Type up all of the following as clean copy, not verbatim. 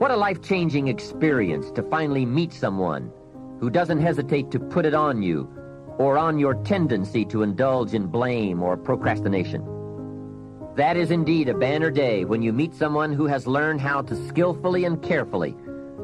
What a life-changing experience to finally meet someone who doesn't hesitate to put it on you or on your tendency to indulge in blame or procrastination. That is indeed a banner day when you meet someone who has learned how to skillfully and carefully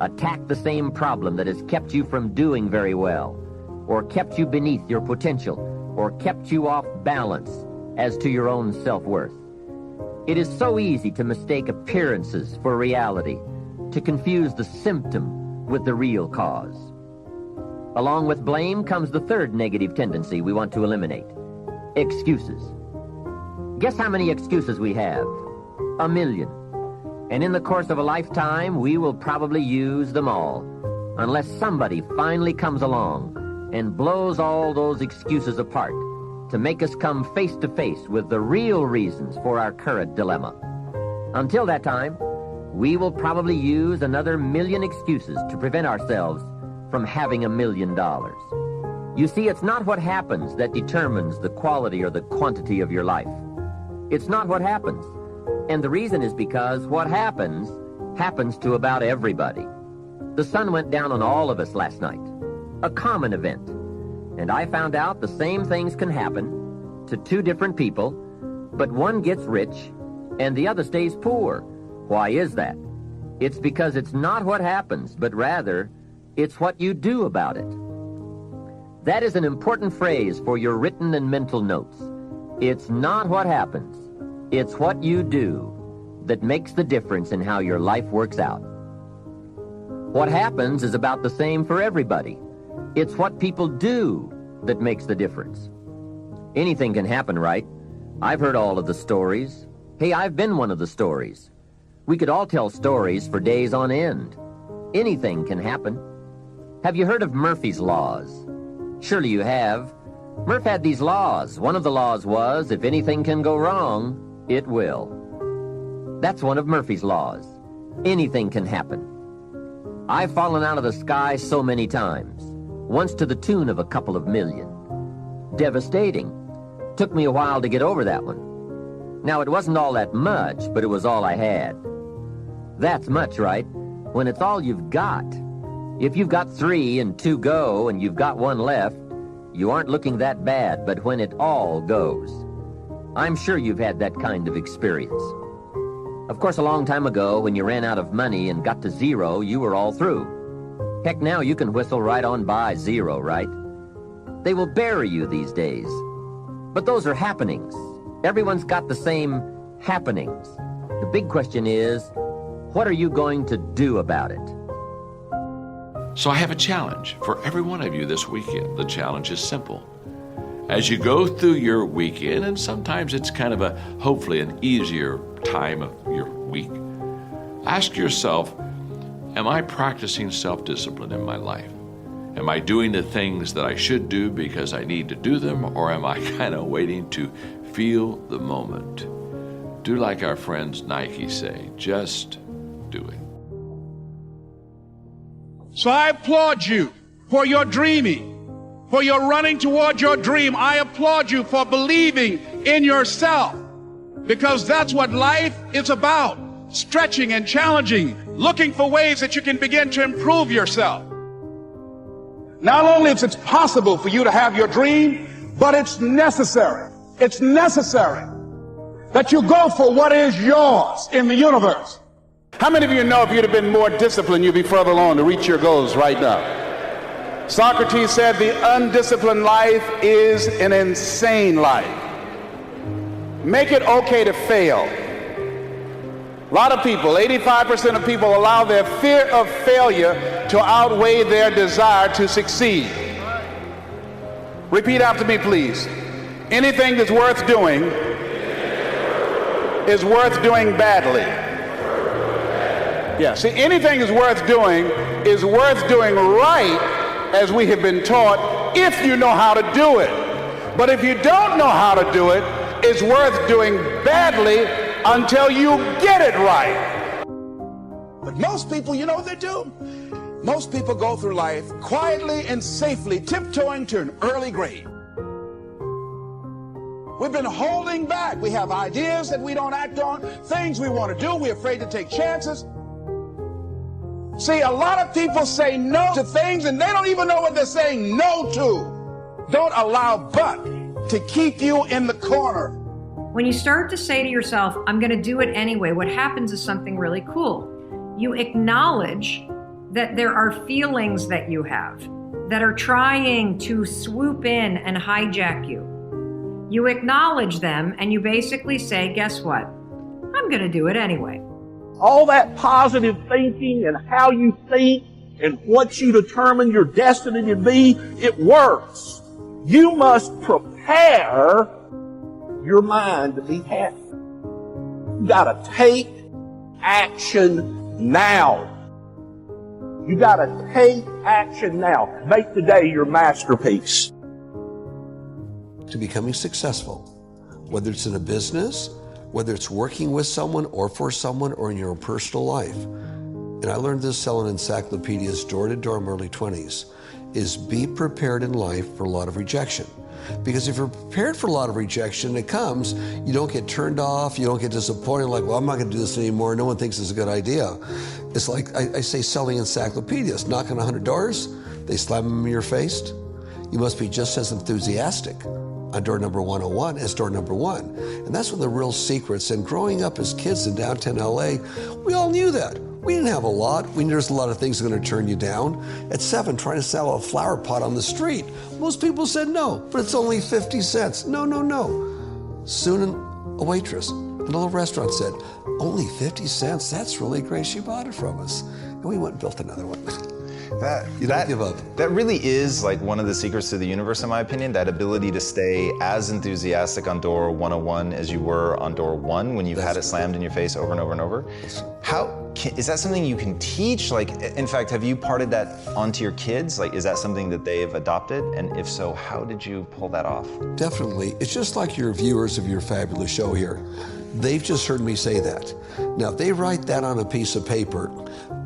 attack the same problem that has kept you from doing very well, or kept you beneath your potential, or kept you off balance as to your own self-worth. It is so easy to mistake appearances for reality, to confuse the symptom with the real cause. Along with blame comes the third negative tendency we want to eliminate: excuses. Guess how many excuses we have? 1,000,000. And in the course of a lifetime, we will probably use them all, unless somebody finally comes along and blows all those excuses apart to make us come face to face with the real reasons for our current dilemma. Until that time, we will probably use another 1,000,000 excuses to prevent ourselves from having $1 million. You see, it's not what happens that determines the quality or the quantity of your life. It's not what happens. And the reason is because what happens to about everybody. The sun went down on all of us last night, a common event. And I found out the same things can happen to two different people, but one gets rich and the other stays poor. Why is that? It's because it's not what happens, but rather it's what you do about it. That is an important phrase for your written and mental notes. It's not what happens, it's what you do that makes the difference in how your life works out. What happens is about the same for everybody. It's what people do that makes the difference. Anything can happen, right? I've heard all of the stories. Hey, I've been one of the stories. We could all tell stories for days on end. Anything can happen. Have you heard of Murphy's Laws? Surely you have. Murph had these laws. One of the laws was, if anything can go wrong, it will. That's one of Murphy's laws. Anything can happen. I've fallen out of the sky so many times, once to the tune of a couple of million. Devastating. Took me a while to get over that one. Now, it wasn't all that much, but it was all I had. That's much, right? When it's all you've got. If you've got 3 and 2 go and you've got 1 left, you aren't looking that bad, but when it all goes. I'm sure you've had that kind of experience. Of course, a long time ago, when you ran out of money and got to 0, you were all through. Heck, now you can whistle right on by 0, right? They will bury you these days. But those are happenings. Everyone's got the same happenings. The big question is, what are you going to do about it? So I have a challenge for every one of you this weekend. The challenge is simple. As you go through your weekend, and sometimes it's kind of hopefully an easier time of your week, ask yourself, am I practicing self-discipline in my life? Am I doing the things that I should do because I need to do them, or am I kind of waiting to feel the moment? Do like our friends Nike say, just do it. So I applaud you for your dreaming, for your running toward your dream. I applaud you for believing in yourself, because that's what life is about, stretching and challenging, looking for ways that you can begin to improve yourself. Not only is it possible for you to have your dream, but it's necessary. It's necessary that you go for what is yours in the universe. How many of you know if you'd have been more disciplined, you'd be further along to reach your goals right now? Socrates said the undisciplined life is an insane life. Make it okay to fail. A lot of people, 85% of people, allow their fear of failure to outweigh their desire to succeed. Repeat after me, please. Anything that's worth doing is worth doing badly. Yeah, see, anything is worth doing right, as we have been taught, if you know how to do it. But if you don't know how to do it, it's worth doing badly until you get it right. But most people, you know what they do? Most people go through life quietly and safely, tiptoeing to an early grave. We've been holding back. We have ideas that we don't act on, things we want to do. We're afraid to take chances. See, a lot of people say no to things and they don't even know what they're saying no to. Don't allow but to keep you in the corner. When you start to say to yourself, I'm going to do it anyway, what happens is something really cool. You acknowledge that there are feelings that you have that are trying to swoop in and hijack you. You acknowledge them and you basically say, guess what? I'm going to do it anyway. All that positive thinking and how you think and what you determine your destiny to be, it works. You must prepare your mind to be happy. You gotta take action now. You gotta take action now. Make today your masterpiece. To becoming successful, whether it's in a business, whether it's working with someone or for someone or in your personal life. And I learned this selling encyclopedias door to door in my early 20s, is be prepared in life for a lot of rejection. Because if you're prepared for a lot of rejection, it comes, you don't get turned off, you don't get disappointed, like, well, I'm not gonna do this anymore, no one thinks it's a good idea. It's like, I say selling encyclopedias, knock on 100 doors, they slam them in your face. You must be just as enthusiastic on door number 101 as door number 1. And that's one of the real secrets. And growing up as kids in downtown LA, we all knew that. We didn't have a lot. We knew there's a lot of things that are going to turn you down. At 7, trying to sell a flower pot on the street, most people said no, but it's only 50 cents. No, no, no. Soon a waitress in a little restaurant said, only 50 cents? That's really great. She bought it from us. And we went and built another one. You don't give up. That really is like one of the secrets to the universe, in my opinion, that ability to stay as enthusiastic on door 101 as you were on door 1 when you've had it slammed in your face over and over and over. Is that something you can teach? Like, in fact, have you parted that onto your kids? Like, is that something that they've adopted? And if so, how did you pull that off? Definitely. It's just like your viewers of your fabulous show here. They've just heard me say that. Now, if they write that on a piece of paper,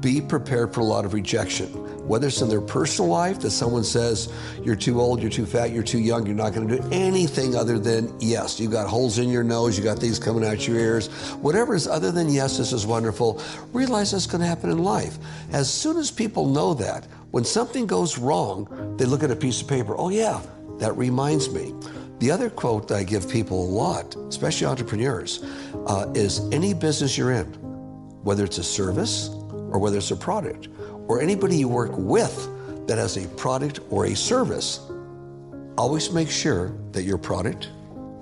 be prepared for a lot of rejection. Whether it's in their personal life, that someone says, you're too old, you're too fat, you're too young, you're not going to do anything other than yes. You got holes in your nose, you got things coming out your ears. Whatever is other than yes, this is wonderful. Realize that's going to happen in life. As soon as people know that, when something goes wrong, they look at a piece of paper. Oh yeah, that reminds me. The other quote that I give people a lot, especially entrepreneurs, is any business you're in, whether it's a service or whether it's a product, or anybody you work with that has a product or a service, always make sure that your product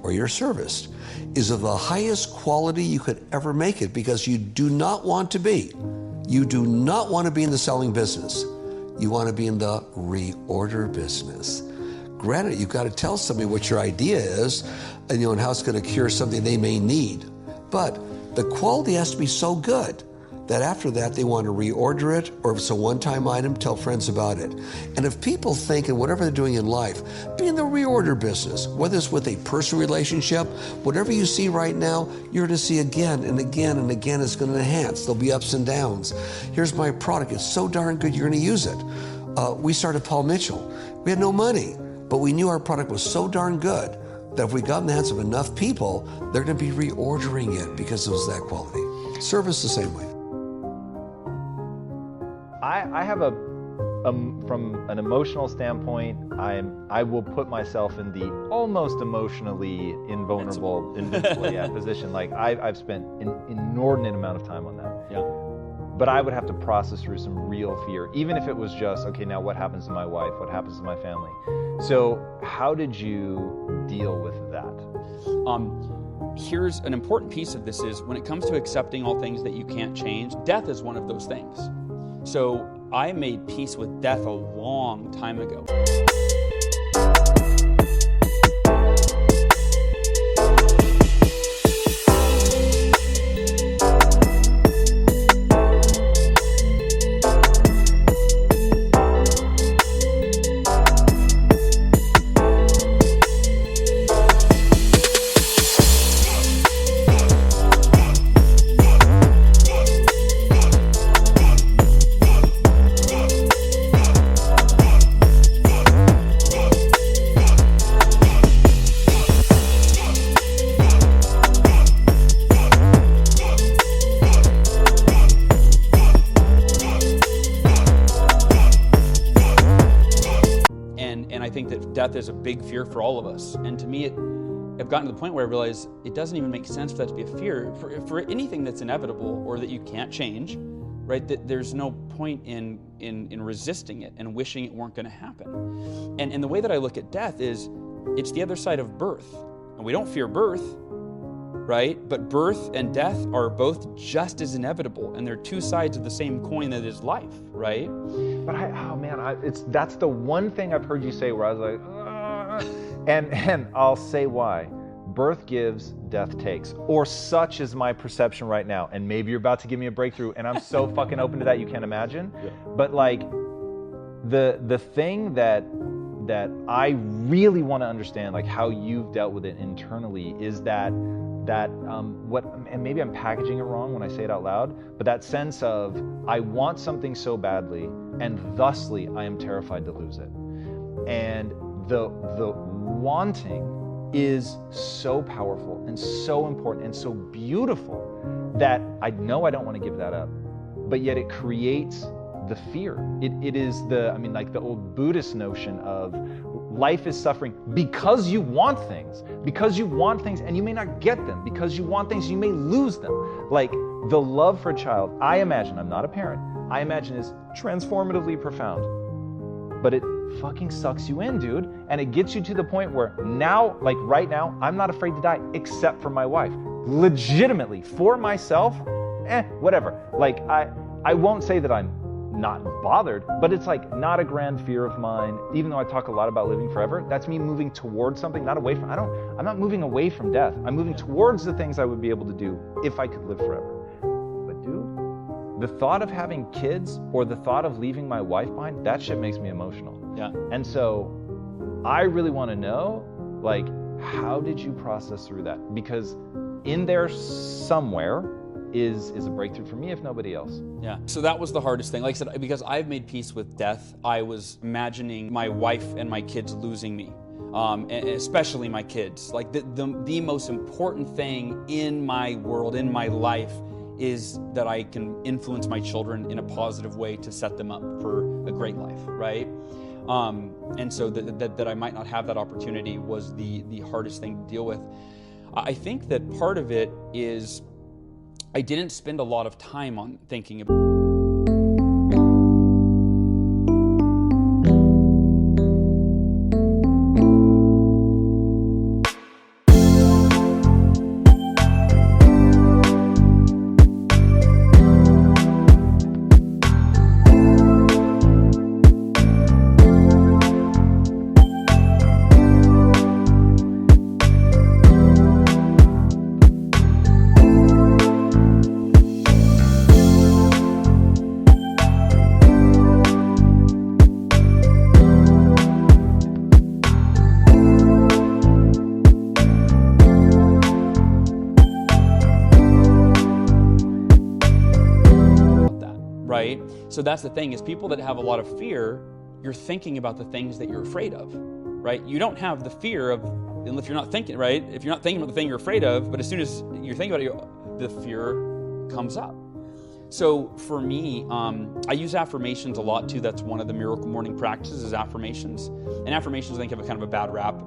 or your service is of the highest quality you could ever make it, because you do not want to be in the selling business. You want to be in the reorder business. Granted, you've got to tell somebody what your idea is and how it's going to cure something they may need. But the quality has to be so good that after that they want to reorder it, or if it's a one-time item, tell friends about it. And if people think in whatever they're doing in life, be in the reorder business, whether it's with a personal relationship, whatever you see right now, you're going to see again and again and again. It's going to enhance. There'll be ups and downs. Here's my product. It's so darn good, you're going to use it. We started Paul Mitchell. We had no money, but we knew our product was so darn good that if we got in the hands of enough people, they're going to be reordering it because it was that quality. Service the same way. I have from an emotional standpoint, I will put myself in the almost emotionally invulnerable position. Like I've spent an inordinate amount of time on that. Yeah. But I would have to process through some real fear, even if it was just, okay, now what happens to my wife? What happens to my family? So how did you deal with that? Here's an important piece of this is when it comes to accepting all things that you can't change, death is one of those things. So I made peace with death a long time ago. death is a big fear for all of us. And to me, I've gotten to the point where I realize it doesn't even make sense for that to be a fear. For anything that's inevitable or that you can't change, right, that there's no point in resisting it and wishing it weren't going to happen. And the way that I look at death is it's the other side of birth. And we don't fear birth, right? But birth and death are both just as inevitable, and they're two sides of the same coin that is life, right? But that's the one thing I've heard you say where I was like, and I'll say why. Birth gives, death takes, or such is my perception right now. And maybe you're about to give me a breakthrough, and I'm so fucking open to that you can't imagine. Yeah. But like, the thing that I really want to understand, like how you've dealt with it internally, is that and maybe I'm packaging it wrong when I say it out loud, but that sense of I want something so badly, and thusly I am terrified to lose it. And the wanting is so powerful and so important and so beautiful that I know I don't want to give that up, but yet it creates the fear. It is like the old Buddhist notion of life is suffering because you want things, and you may not get them, because you want things, you may lose them. Like the love for a child, I imagine, I'm not a parent, I imagine is transformatively profound, but it fucking sucks you in, dude. And it gets you to the point where now, like right now, I'm not afraid to die except for my wife. Legitimately, for myself, whatever. Like I won't say that I'm not bothered, but it's like not a grand fear of mine. Even though I talk a lot about living forever, that's me moving towards something, not away from. I'm not moving away from death. I'm moving towards the things I would be able to do if I could live forever. But dude, the thought of having kids or the thought of leaving my wife behind, that shit makes me emotional. Yeah. And so I really want to know, like, how did you process through that? Because in there somewhere is a breakthrough for me, if nobody else. Yeah. So that was the hardest thing. Like I said, because I've made peace with death, I was imagining my wife and my kids losing me, and especially my kids. Like the most important thing in my world, in my life, is that I can influence my children in a positive way to set them up for a great life, right? And so that I might not have that opportunity was the hardest thing to deal with. I think that part of it is I didn't spend a lot of time on thinking about So that's the thing, is people that have a lot of fear, you're thinking about the things that you're afraid of, right? You don't have the fear of, if you're not thinking, right? If you're not thinking about the thing you're afraid of, but as soon as you're thinking about it, the fear comes up. So for me, I use affirmations a lot too. That's one of the miracle morning practices, is affirmations. And affirmations, I think, have a kind of a bad rap,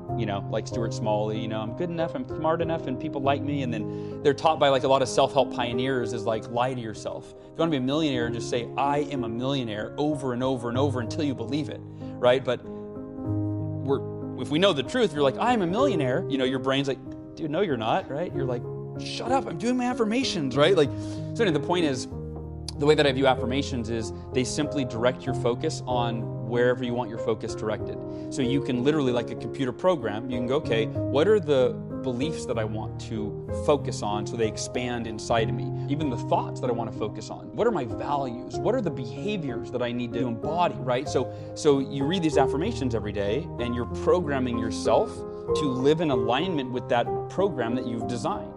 like Stuart Smalley, I'm good enough, I'm smart enough, and people like me. And then they're taught by like a lot of self-help pioneers is like, lie to yourself. If you want to be a millionaire, just say, I am a millionaire over and over and over until you believe it, right? But if we know the truth, you're like, I'm a millionaire, your brain's like, dude, no, you're not, right? You're like, shut up, I'm doing my affirmations, right? Like, so anyway, the point is, the way that I view affirmations is they simply direct your focus on wherever you want your focus directed. So you can literally, like a computer program, you can go, okay, what are the beliefs that I want to focus on so they expand inside of me? Even the thoughts that I want to focus on. What are my values? What are the behaviors that I need to embody, right? So you read these affirmations every day and you're programming yourself to live in alignment with that program that you've designed.